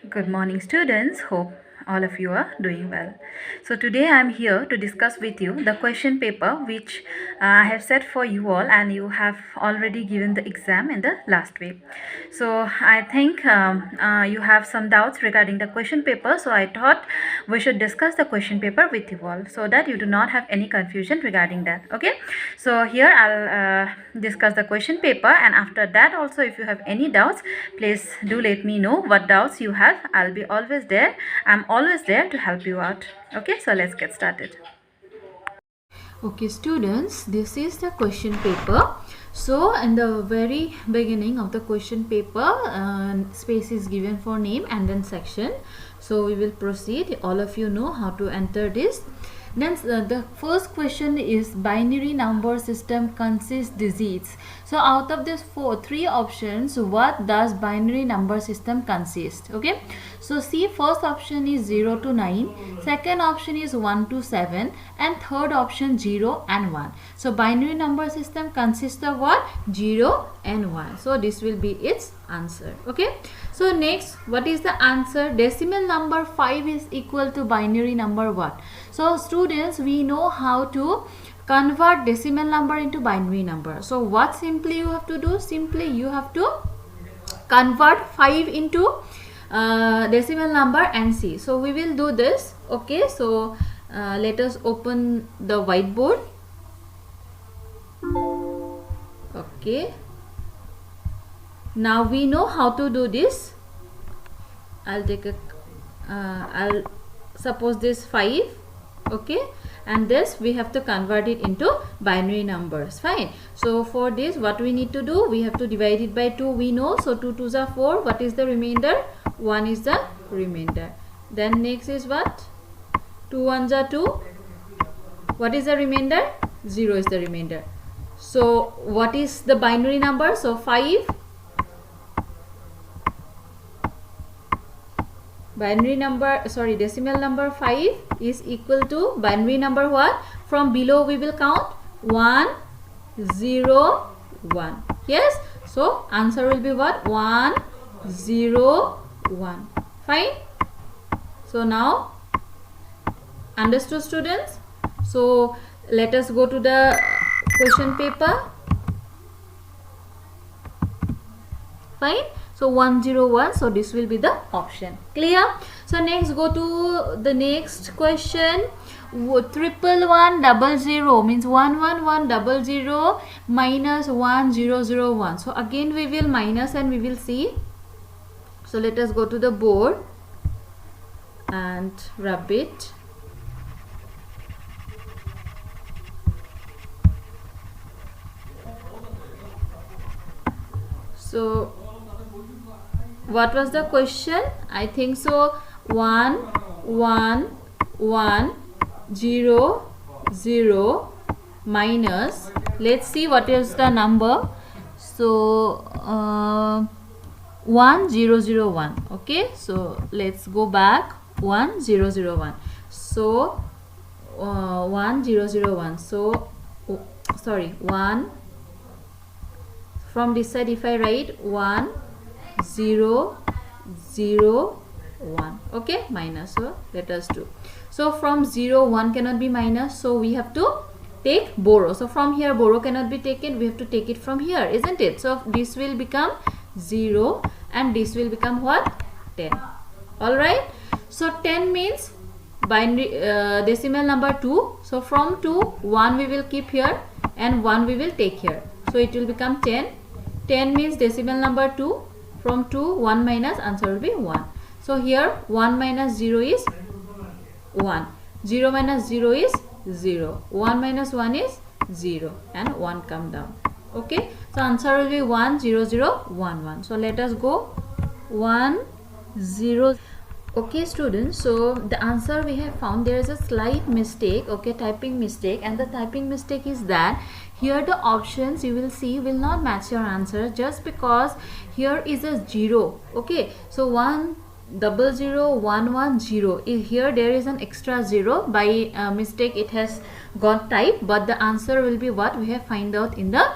Good morning, students. Hope all of you are doing well. So, today I am here to discuss with you the question paper which I have set for you all, and you have already given the exam in the last week. So, I think you have some doubts regarding the question paper. So, I thought we should discuss the question paper with you all so that you do not have any confusion regarding that. Okay. So, here I'll discuss the question paper, and after that, also, if you have any doubts, please do let me know what doubts you have. I'll be always there. I'm always there to help you out. Okay, so let's get started. Okay, students, this is the question paper. So, in the very beginning of the question paper, space is given for name and then section. So, we will proceed. All of you know how to enter this. Then the first question is binary number system consists digits. So out of these three options, what does binary number system consist? Okay. So see, first option is 0 to 9, second option is 1 to 7, and third option 0 and 1. So binary number system consists of what? 0 and 1. So this will be its answer. Okay. So next, what is the answer? Decimal number 5 is equal to binary number what? So students, we know how to convert decimal number into binary number. So what simply you have to do? Simply you have to convert 5 into decimal number and see. So we will do this. Okay, so let us open the whiteboard. Okay, now we know how to do this. I'll take a I'll suppose this 5. Okay, and this we have to convert it into binary numbers. Fine. So for this, what we need to do? We have to divide it by 2. We know. So 2 2s are 4. What is the remainder? 1 is the remainder. Then next is what? 2 1s are 2. What is the remainder? 0 is the remainder. So what is the binary number? So 5. Decimal number 5 is equal to binary number what? From below we will count 1 0 1. Yes, so answer will be what? 1 0 1. Fine. So now understood, students? So let us go to the question paper. Fine. So 101. So this will be the option. Clear? So next, go to the next question. 11100 means 11100 minus 1001. So again we will minus and we will see. So let us go to the board and rub it. So what was the question? I think so. 1 1 1 0 0 minus, let's see what is the number. So 1001. Okay, so let's go back. 1001. So 1001. So sorry, 1 from this side. If I write 1 0 0 1, okay, minus. So let us do. So from 0 1 cannot be minus, so we have to take borrow. So from here borrow cannot be taken, we have to take it from here, isn't it? So this will become 0 and this will become what? 10. Alright, so 10 means binary decimal number 2. So from 2, 1 we will keep here and 1 we will take here, so it will become 10. 10 means decimal number 2. From 2, 1 minus, answer will be 1. So here 1 minus 0 is 1. 0 minus 0 is 0. 1 minus 1 is 0 and 1 come down. Okay. So answer will be 1 0 0 1 1. So let us go 1 0. Okay students, so the answer we have found, there is a slight mistake. Okay, typing mistake, and the typing mistake is that here the options you will see will not match your answer, just because here is a 0. Okay, so 1 0 0 1 1 0, here there is an extra 0 by mistake, it has got typed, but the answer will be what we have find out in the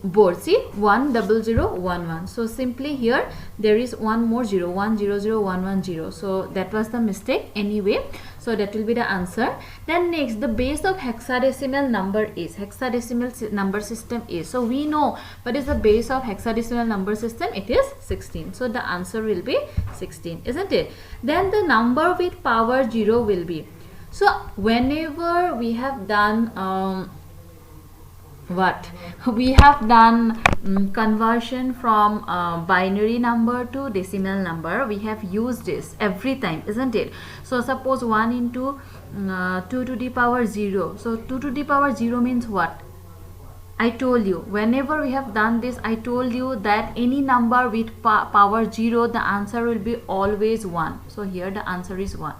board. See, 10011. So simply here there is one more 0, 100110. So that was the mistake anyway. So that will be the answer. Then next, the base of hexadecimal number is, hexadecimal number system is. So we know what is the base of hexadecimal number system. It is 16. So the answer will be 16, isn't it? Then the number with power 0 will be. So whenever we have done what we have done conversion from binary number to decimal number, we have used this every time, isn't it? So suppose 1 into 2 to the power 0. So 2 to the power 0 means what? I told you, whenever we have done this, I told you that any number with power 0, the answer will be always 1. So here the answer is 1.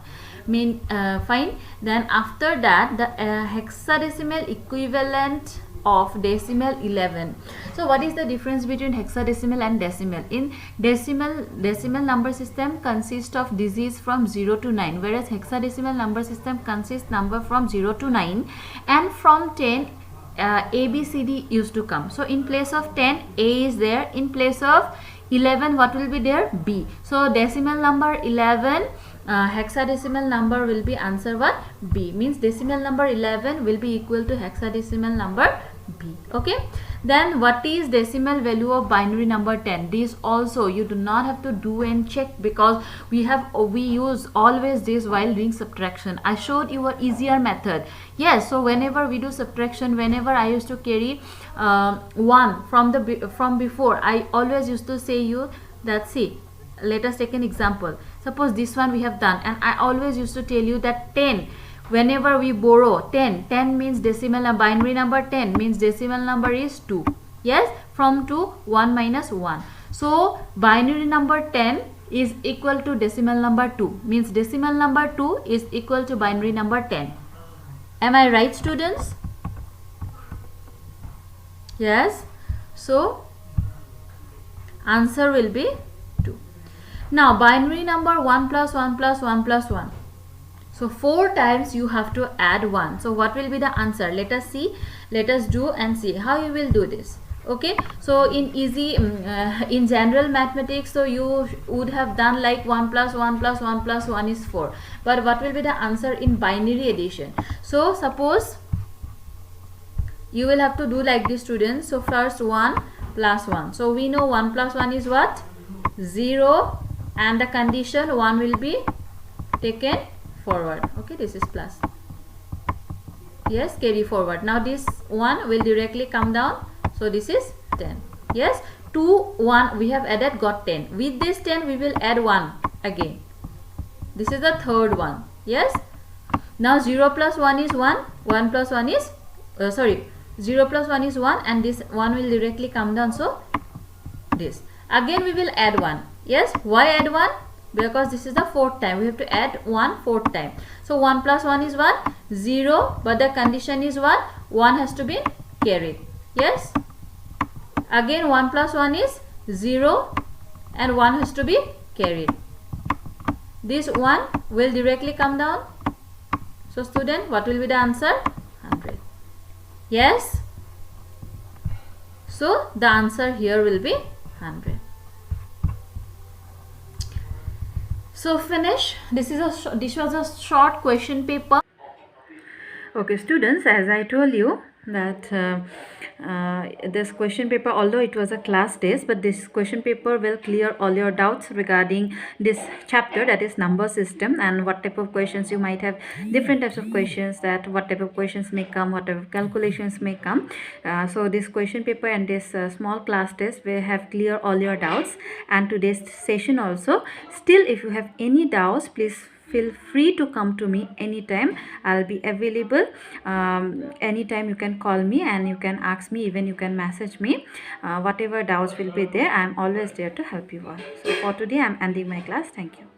Fine. Then after that, the hexadecimal equivalent of decimal 11. So what is the difference between hexadecimal and decimal? In decimal number system consists of digits from 0 to 9, whereas hexadecimal number system consists number from 0 to 9, and from 10 A, B, C, D used to come. So in place of 10, A is there. In place of 11, what will be there? B. So decimal number 11, hexadecimal number will be answer what? B. Means decimal number 11 will be equal to hexadecimal number B. Okay. Then what is decimal value of binary number 10? This also you do not have to do and check, because we use always this while doing subtraction. I showed you a easier method. Yes, so whenever we do subtraction, whenever I used to carry 1 from before, I always used to say you that, see, let us take an example. Suppose this one we have done, and I always used to tell you that 10, whenever we borrow 10 means decimal, binary number 10 means decimal number is 2. Yes, from 2, 1 minus 1. So binary number 10 is equal to decimal number 2, means decimal number 2 is equal to binary number 10. Am I right, students? Yes. So answer will be 2. Now binary number 1 plus 1 plus 1 plus 1. So 4 times you have to add 1. So what will be the answer? Let us see. Let us do and see how you will do this. Okay. So in easy, in general mathematics, so you would have done like 1 plus 1 plus 1 plus 1 is 4. But what will be the answer in binary addition? So suppose you will have to do like this, students. So first 1 plus 1. So we know 1 plus 1 is what? 0, and the condition 1 will be taken forward. Okay, this is plus. Yes, carry forward. Now this 1 will directly come down. So this is 10. Yes, 2, 1 we have added, got 10. With this 10 we will add 1 again. This is the third one. Yes. Now 0 plus 1 is 1. 1 plus 1 is 0 plus 1 is 1, and this 1 will directly come down. So this again we will add 1. Yes, why add 1? Because this is the fourth time. We have to add 1 fourth time. So 1 plus 1 is 1, 0, but the condition is 1. 1 has to be carried. Yes. Again 1 plus 1 is 0, and 1 has to be carried. This 1 will directly come down. So student, what will be the answer? 100. Yes. So the answer here will be 100. So finish. This was a short question paper. Okay, students, as I told you that this question paper, although it was a class test, but this question paper will clear all your doubts regarding this chapter, that is number system, and what type of questions you might have, different types of questions, that what type of questions may come, what type of calculations may come. So this question paper and this small class test will have clear all your doubts, and today's session also. Still, if you have any doubts, please feel free to come to me anytime. I'll be available anytime. You can call me and you can ask me, even you can message me. Whatever doubts will be there, I'm always there to help you all. So for today, I'm ending my class. Thank you.